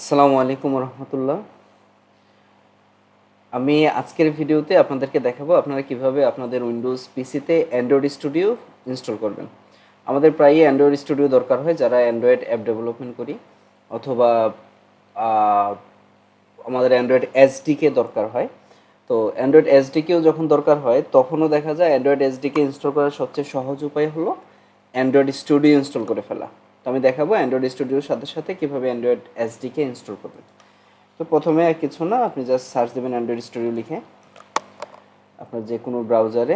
আসসালামু আলাইকুম রহমতুল্লাহ। আমি আজকের ভিডিওতে আপনাদেরকে দেখাবো আপনারা কিভাবে আপনাদের উইন্ডোজ পিসিতে অ্যান্ড্রয়েড স্টুডিও ইনস্টল করবেন। আমাদের প্রায়ই অ্যান্ড্রয়েড স্টুডিও দরকার হয় যারা অ্যান্ড্রয়েড অ্যাপ ডেভেলপমেন্ট করি, অথবা আহ, আমাদের অ্যান্ড্রয়েড এসডিকে দরকার হয়। তো অ্যান্ড্রয়েড এসডিকেও যখন দরকার হয় তখনও দেখা যায় অ্যান্ড্রয়েড এসডিকে ইনস্টল করার সবচেয়ে সহজ উপায় হলো অ্যান্ড্রয়েড স্টুডিও ইনস্টল করে ফেলা। তো আমি দেখাবো অ্যান্ড্রয়েড স্টুডিওর সাথে সাথে কীভাবে অ্যান্ড্রয়েড এসডিকে ইনস্টল করবেন। তো প্রথমে আর কিছু না, আপনি জাস্ট সার্চ দেবেন অ্যান্ড্রয়েড স্টুডিও লিখে আপনার যে কোনো ব্রাউজারে।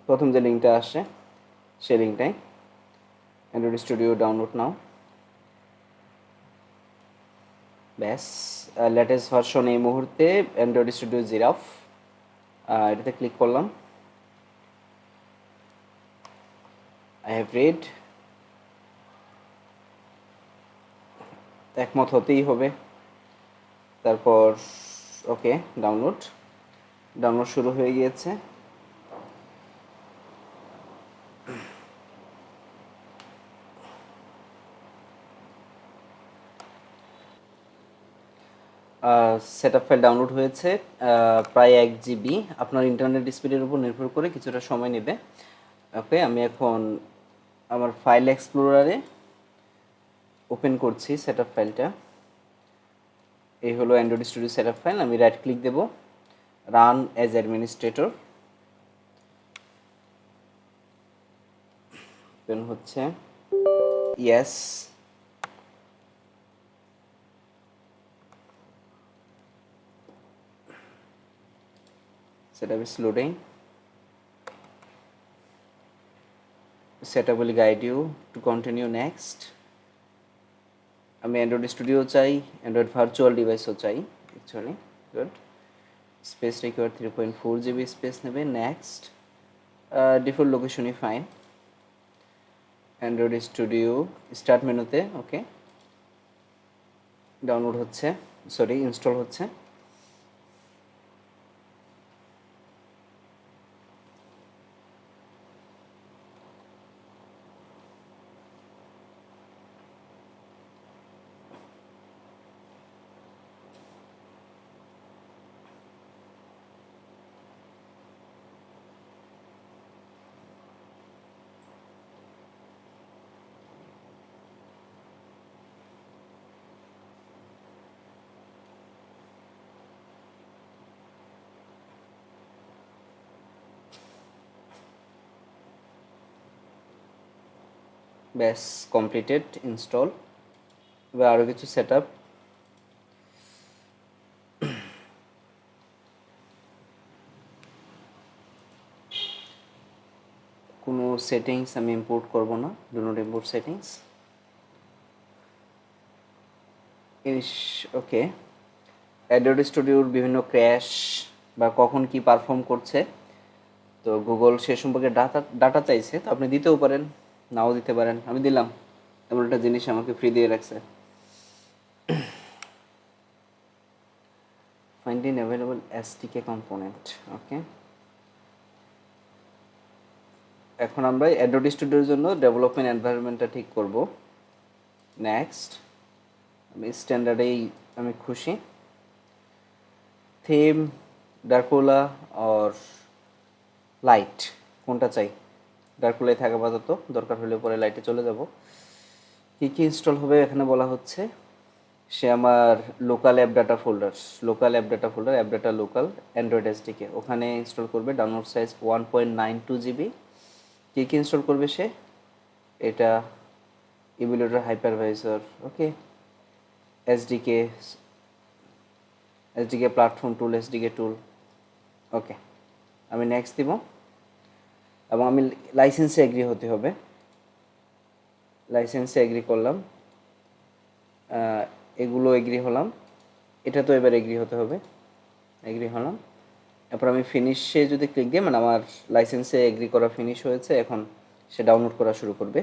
প্রথম যে লিঙ্কটা আসে সেই লিঙ্কটাই, অ্যান্ড্রয়েড স্টুডিও ডাউনলোড নাও। ব্যাস, লেটেস্ট ভার্সন এই মুহূর্তে অ্যান্ড্রয়েড স্টুডিও জিরাফ, এটাতে ক্লিক করলাম। আই হ্যাভ রিড, একমত হতেই হবে। তারপর ওকে, ডাউনলোড শুরু হয়ে গিয়েছে। সেটআপ ফাইল ডাউনলোড হয়েছে, প্রায় 1 GB। আপনার ইন্টারনেট স্পিডের উপর নির্ভর করে কিছুটা সময় নেবে। ওকে, আমি এখন আমার ফাইল এক্সপ্লোরারে ওপেন করছি সেটআপ ফাইলটা। এই হলো অ্যান্ড্রয়েড স্টুডিও সেটআপ ফাইল। আমি রাইট ক্লিক দেব, রান অ্যাজ অ্যাডমিনিস্ট্রেটর। ওপেন হচ্ছে, yes. setup is loading. Setup will guide you to continue next. আমি অ্যান্ড্রয়েড স্টুডিও চাই, অ্যান্ড্রয়েড ভার্চুয়াল ডিভাইসও চাই actually. Good, space require 3.4 GB space নেবে। Next, default লোকেশনই fine. Android studio start মেনুতে, okay, download হচ্ছে, sorry install হচ্ছে। ব্যাস, কমপ্লিটেড ইনস্টল। এবার আরও কিছু সেট আপ। কোনো সেটিংস আমি ইম্পোর্ট করব না, do not import settings. Okay, Adobe স্টুডিওর বিভিন্ন ক্র্যাশ বা কখন কি পারফর্ম করছে, তো গুগল সে সম্পর্কে ডাটা চাইছে, তো আপনি দিতেও পারেন, নাও দিতে পারেন। আমি দিলাম, এমন একটা জিনিস আমাকে ফ্রি দিয়ে রাখছে। ফাইন্ডিং অ্যাভেলেবল এসডিকে কম্পোনেন্ট, ওকে। এখন আমরা অ্যাডোবি স্টুডিওর জন্য ডেভেলপমেন্ট এনভায়রনমেন্টটা ঠিক করব। নেক্সট, আমি স্ট্যান্ডার্ডেই আমি খুশি। থিম, ডার্কুলা অর লাইট, কোনটা চাই? ডার্কুলাই থাকা আপাতত, দরকার হলে পরে লাইটে চলে যাব। কী কী ইনস্টল হবে এখানে বলা হচ্ছে, সে আমার local app data folder, app data local Android SDK, ওখানে ইনস্টল করবে। Download size 1.92 GB। কী কী ইনস্টল করবে সে? এটা ইমুলেটর হাইপারভাইজার, ওকে, এসডিকে প্ল্যাটফর্ম টুল, এসডিকে টুল, ওকে। আমি নেক্সট দিব এবং আমি লাইসেন্সে এগ্রি হতে হবে। লাইসেন্সে এগ্রি করলাম, এগুলো এগ্রি হলাম, এটা তো এবার এগ্রি হতে হবে, এগ্রি হলাম। এরপর আমি ফিনিশে যদি ক্লিক দিই, মানে আমার লাইসেন্সে এগ্রি করা ফিনিশ হয়েছে। এখন সে ডাউনলোড করা শুরু করবে।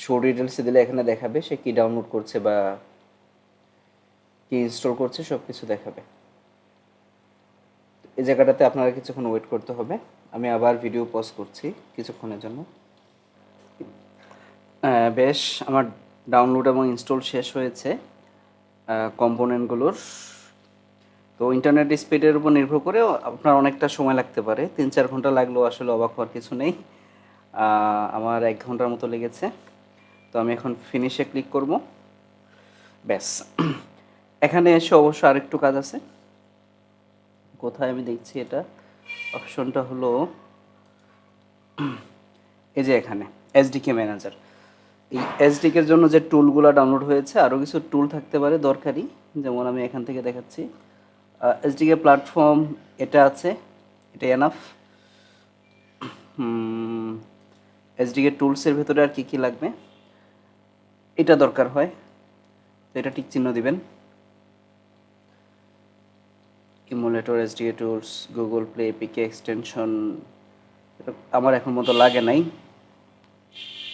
শো ডিটেলসে দিলে এখানে দেখাবে সে কী ডাউনলোড করছে বা কী ইনস্টল করছে, সব কিছু দেখাবে। এই জায়গাটাতে আপনারা কিছুক্ষণ ওয়েট করতে হবে। আমি আবার ভিডিও পজ করছি কিছুক্ষণের জন্য। বেশ, আমার ডাউনলোড এবং ইনস্টল শেষ হয়েছে কম্পোনেন্টগুলোর। তো ইন্টারনেট স্পিডের উপর নির্ভর করে আপনার অনেকটা সময় লাগতে পারে, 3-4 ঘন্টা লাগলেও আসলে অবাক হওয়ার কিছু নেই। আমার 1 ঘন্টার মতো লেগেছে। তো আমি এখন ফিনিশে ক্লিক করব। ব্যাস, এখানে এসে অবশ্য আরেকটু কাজ আছে। কোথায় আমি দেখছি এটা, অপশনটা হলো এই যে এখানে এসডিকে ম্যানেজার। এই এসডিকের জন্য যে টুলগুলো ডাউনলোড হয়েছে, আরও কিছু টুল থাকতে পারে দরকারি, যেমন আমি এখান থেকে দেখাচ্ছি। এসডিকে প্ল্যাটফর্ম এটা আছে, এটা এনাফ। এসডিকে টুলসের ভেতরে আর কি কি লাগবে এটা দরকার হয়, তো এটা টিক চিহ্ন দিবেন। Emulator, SDK tools, Google play, APK extension, আমার এখন মতো লাগে নাই।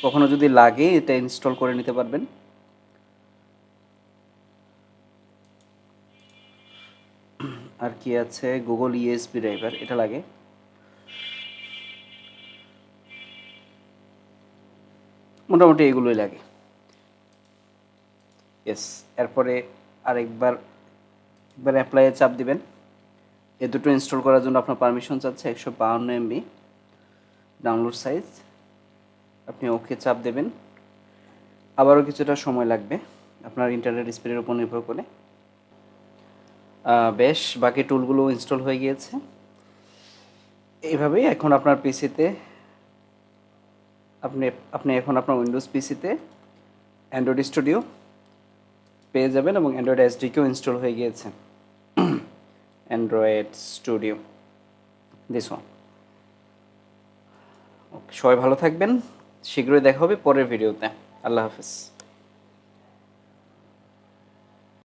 কখনো যদি লাগে এটা ইনস্টল করে নিতে পারবেন। আর কি আছে, গুগল ইএসপি ড্রাইভার, এটা লাগে। মোটামুটি এগুলোই লাগে। ইয়েস, এরপরে আরেকবার অ্যাপ্লাইয়ে চাপ দিবেন। এ দুটো ইনস্টল করার জন্য আপনার পারমিশন চাচ্ছে 152 MB ডাউনলোড সাইজ। আপনি ওকে চাপ দেবেন। আবারও কিছুটা সময় লাগবে, আপনার ইন্টারনেট স্পিডের উপর নির্ভর করে। বেশ, বাকি টুলগুলো ইনস্টল হয়ে গিয়েছে। এইভাবেই এখন আপনার পিসিতে আপনি এখন আপনার উইন্ডোজ পিসিতে অ্যান্ড্রয়েড স্টুডিও পেয়ে যাবেন, এবং অ্যান্ড্রয়েড এসডিকেও ইনস্টল হয়ে গিয়েছে। Android studio, this one. Okay, সবাই ভালো থাকবেন। শীঘ্রই দেখা হবে পরের ভিডিওতে। আল্লাহ হাফেজ।